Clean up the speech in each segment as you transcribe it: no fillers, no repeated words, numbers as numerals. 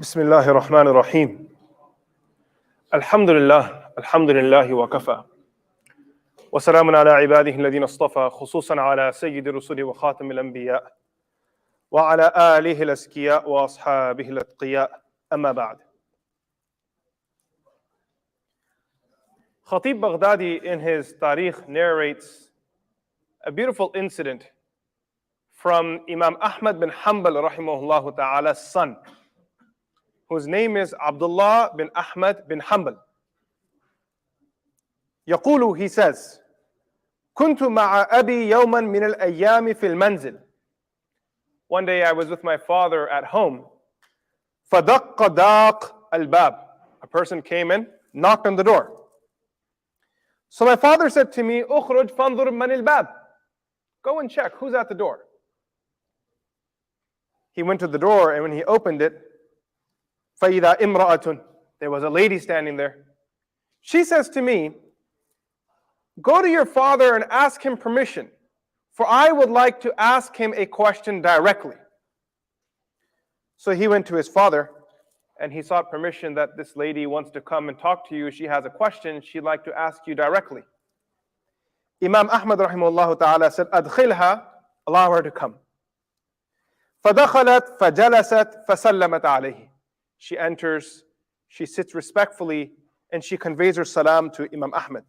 بسم الله الرحمن الرحيم الحمد لله وكفى وسلام على عباده الذين اصطفى خصوصا على سيد الرسل وخاتم الأنبياء وعلى آله الأزكياء وأصحابه الأتقياء أما بعد. Khatib Baghdadi in his Tarikh narrates a beautiful incident from Imam Ahmad bin Hanbal rahimahullah ta'ala's son, whose name is Abdullah bin Ahmad bin Hanbal. يقول, he says, كنت مع أبي يوما من الأيام في المنزل. One day I was with my father at home. فدق داق الباب. A person came in, knocked on the door. So my father said to me, اخرج فانظر من الباب. Go and check who's at the door. He went to the door, and when he opened it, فإذا امرأة, there was a lady standing there. She says to me, go to your father and ask him permission, for I would like to ask him a question directly. So he went to his father and he sought permission that this lady wants to come and talk to you. She has a question she'd like to ask you directly. Imam Ahmad rahimahullah ta'ala said, أدخلها, allow her to come. فدخلت فجلست فسلمت عليه. She enters, she sits respectfully, and she conveys her salam to Imam Ahmad.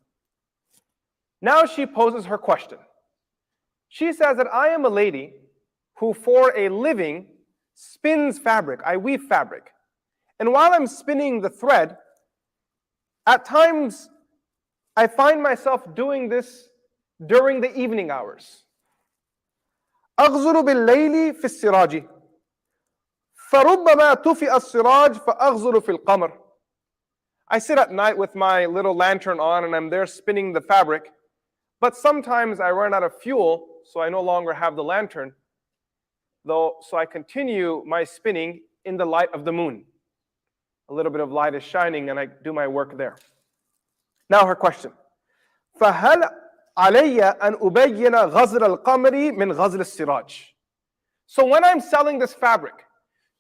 Now she poses her question. She says that I am a lady who for a living spins fabric. I weave fabric. And while I'm spinning the thread, at times I find myself doing this during the evening hours. أغزل بالليل في السراج فربما طفئ السراج فأغزل في القمر. I sit at night with my little lantern on and I'm there spinning the fabric, but sometimes I run out of fuel, so I no longer have the lantern, so I continue my spinning in the light of the moon. A little bit of light is shining and I do my work there. Now her question. فهل علي أن أبين غزل القمر من غزل السراج? So when I'm selling this fabric,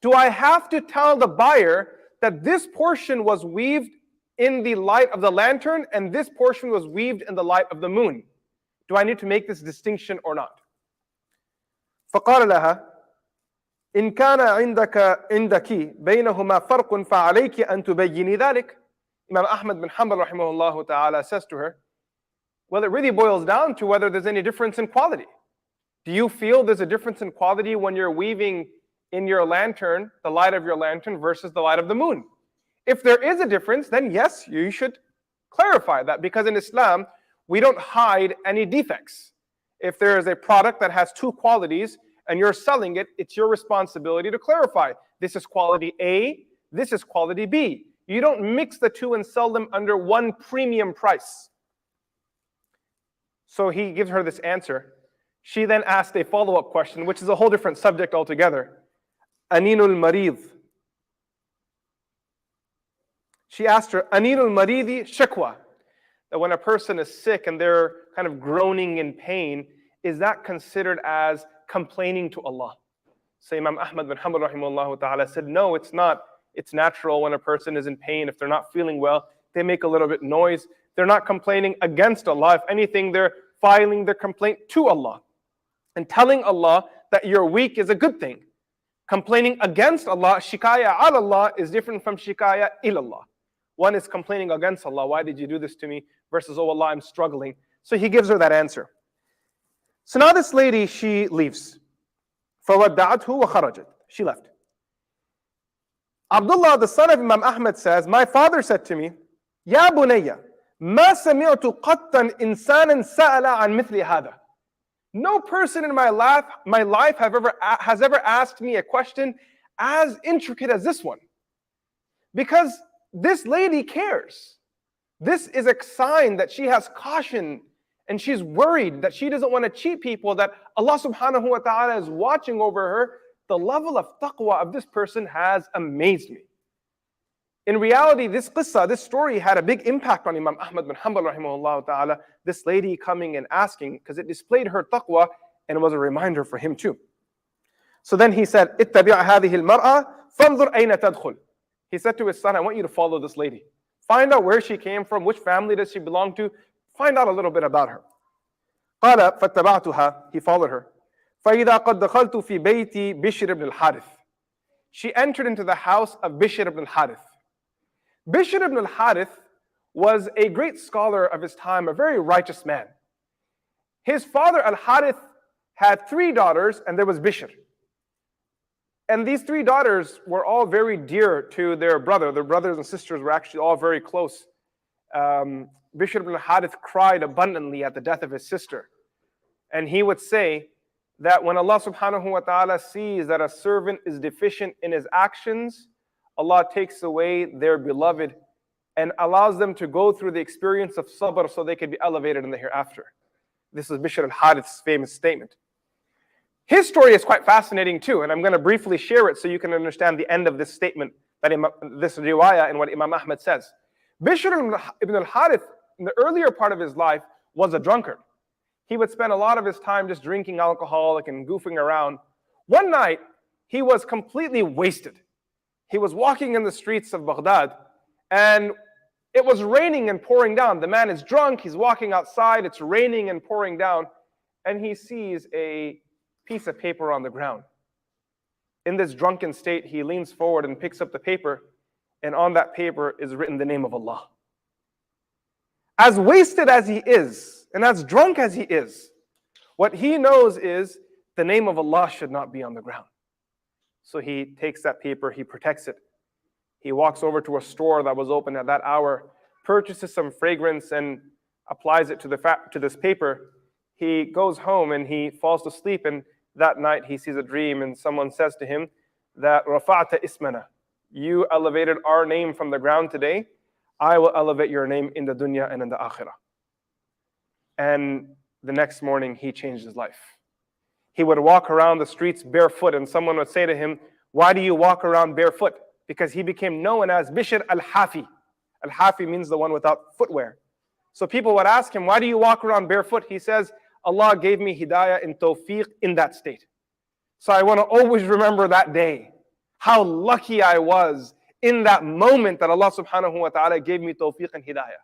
do I have to tell the buyer that this portion was weaved in the light of the lantern and this portion was weaved in the light of the moon? Do I need to make this distinction or not? فقال لها إن كان عندك بينهما فرق فعليك أن تبيني ذلك. Imam Ahmad bin Hanbal rahimahullah ta'ala says to her, well, it really boils down to whether there's any difference in quality. Do you feel there's a difference in quality when you're weaving in your lantern, the light of your lantern versus the light of the moon? If there is a difference, then yes, you should clarify that, because in Islam, we don't hide any defects. If there is a product that has two qualities and you're selling it, it's your responsibility to clarify. This is quality A, this is quality B. You don't mix the two and sell them under one premium price. So he gives her this answer. She then asked a follow-up question, which is a whole different subject altogether. Aninul Marid. She asked her, Aninul Maridi Shakwa. That when a person is sick and they're kind of groaning in pain, is that considered as complaining to Allah? So Imam Ahmad bin Hanbal rahimahullah ta'ala said, no, it's not. It's natural when a person is in pain. If they're not feeling well, they make a little bit noise. They're not complaining against Allah. If anything, they're filing their complaint to Allah. And telling Allah that you're weak is a good thing. Complaining against Allah, shikaya ala Allah, is different from shikaya ilallah. One is complaining against Allah, why did you do this to me? Versus, oh Allah, I'm struggling. So he gives her that answer. So now this lady, she leaves. فَوَدَّعَتْهُ وَخَرَجَتْ. She left. Abdullah, the son of Imam Ahmad, says, my father said to me, يَا بُنَيَّ مَا سَمِعْتُ قَطًّا إِنسَانًا سَأَلَ عَنْ مِثْلِ هَذَا. No person in my life has ever asked me a question as intricate as this one. Because this lady cares. This is a sign that she has caution and she's worried that she doesn't want to cheat people, that Allah subhanahu wa ta'ala is watching over her. The level of taqwa of this person has amazed me. In reality, this qissa, this story had a big impact on Imam Ahmad bin Hanbal rahimahullah ta'ala. This lady coming and asking, because it displayed her taqwa and it was a reminder for him too. So then he said, اتبع هذه المرأة فانظر أين تدخل. He said to his son, I want you to follow this lady. Find out where she came from, which family does she belong to. Find out a little bit about her. قال فاتبعتها. He followed her. فإذا قد دخلت في بيت بشر بن الحارث. She entered into the house of Bishr ibn al-Harith. Bishr ibn al-Harith was a great scholar of his time, a very righteous man. His father Al-Harith had 3 daughters, and there was Bishr. And these 3 daughters were all very dear to their brother. Their brothers and sisters were actually all very close. Bishr ibn al-Harith cried abundantly at the death of his sister. And he would say that when Allah subhanahu wa ta'ala sees that a servant is deficient in his actions, Allah takes away their beloved and allows them to go through the experience of sabr so they can be elevated in the hereafter. This is Bishr al-Harith's famous statement. His story is quite fascinating too, and I'm going to briefly share it so you can understand the end of this statement, this riwayah and what Imam Ahmad says. Bishr ibn al-Harith, in the earlier part of his life, was a drunkard. He would spend a lot of his time just drinking alcohol and goofing around. One night, he was completely wasted. He was walking in the streets of Baghdad, and it was raining and pouring down. The man is drunk, he's walking outside, it's raining and pouring down, and he sees a piece of paper on the ground. In this drunken state, he leans forward and picks up the paper, and on that paper is written the name of Allah. As wasted as he is, and as drunk as he is, what he knows is the name of Allah should not be on the ground. So he takes that paper, he protects it. He walks over to a store that was open at that hour, purchases some fragrance and applies it to this paper. He goes home and he falls to sleep, and that night he sees a dream, and someone says to him that Rafa'ta ismana, you elevated our name from the ground today, I will elevate your name in the dunya and in the akhirah. And the next morning he changed his life. He would walk around the streets barefoot, and someone would say to him, why do you walk around barefoot? Because he became known as Bishr al-Hafi. Al-Hafi means the one without footwear. So people would ask him, why do you walk around barefoot? He says, Allah gave me hidayah and tawfiq in that state. So I want to always remember that day, how lucky I was in that moment that Allah subhanahu wa ta'ala gave me tawfiq and hidayah.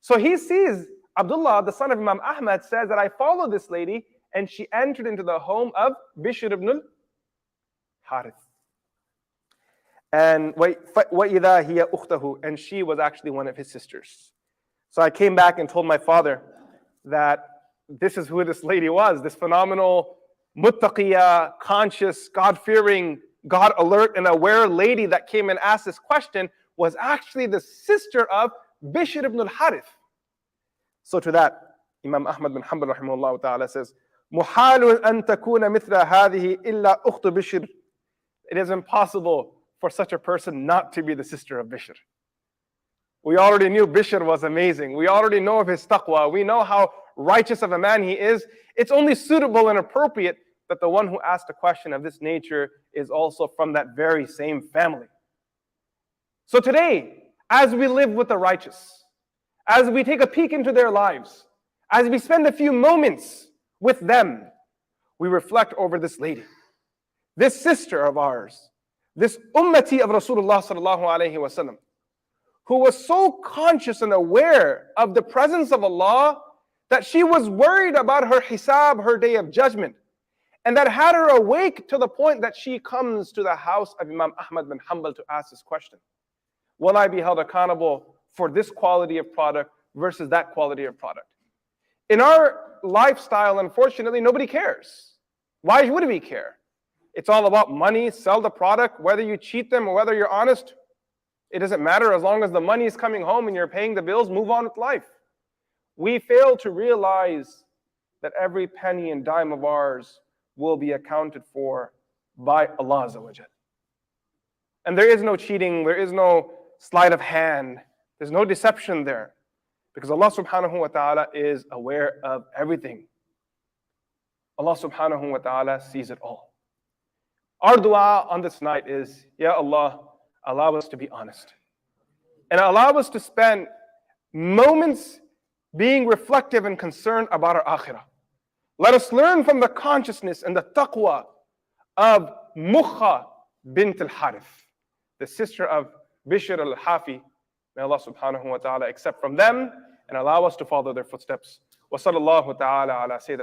So he sees, Abdullah, the son of Imam Ahmad, says that I followed this lady, and she entered into the home of Bishr ibn al-Harith. And وَإِذَا هِيَ أُخْتَهُ, and she was actually one of his sisters. So I came back and told my father that this is who this lady was, this phenomenal, muttaqiyah, conscious, God-fearing, God alert and aware lady that came and asked this question was actually the sister of Bishr ibn al-Harith. So to that, Imam Ahmad bin Hanbal rahimahullah ta'ala says, مُحَالٌ أَن تَكُونَ مِثْلَ هَذِهِ إِلَّا أُخْتُ بِشْرٍ. It is impossible for such a person not to be the sister of Bishr. We already knew Bishr was amazing. We already know of his taqwa. We know how righteous of a man he is. It's only suitable and appropriate that the one who asked a question of this nature is also from that very same family. So today, as we live with the righteous, as we take a peek into their lives, as we spend a few moments with them, we reflect over this lady, this sister of ours, this ummati of Rasulullah sallallahu alayhi wa sallam, who was so conscious and aware of the presence of Allah that she was worried about her hisab, her day of judgment, and that had her awake to the point that she comes to the house of Imam Ahmad bin Hanbal to ask this question. Will I be held accountable for this quality of product versus that quality of product? In our lifestyle, unfortunately, nobody cares. Why would we care? It's all about money, sell the product, whether you cheat them or whether you're honest. It doesn't matter as long as the money is coming home and you're paying the bills, move on with life. We fail to realize that every penny and dime of ours will be accounted for by Allah Azza wa Jal. And there is no cheating, there is no sleight of hand, there's no deception there. Because Allah subhanahu wa ta'ala is aware of everything. Allah subhanahu wa ta'ala sees it all. Our dua on this night is, Ya Allah, allow us to be honest. And allow us to spend moments being reflective and concerned about our akhirah. Let us learn from the consciousness and the taqwa of Mukha Bint Al-Harith, the sister of Bishr al-Hafi. May Allah subhanahu wa ta'ala accept from them and allow us to follow their footsteps. Wa sallallahu ta'ala ala Sayyidina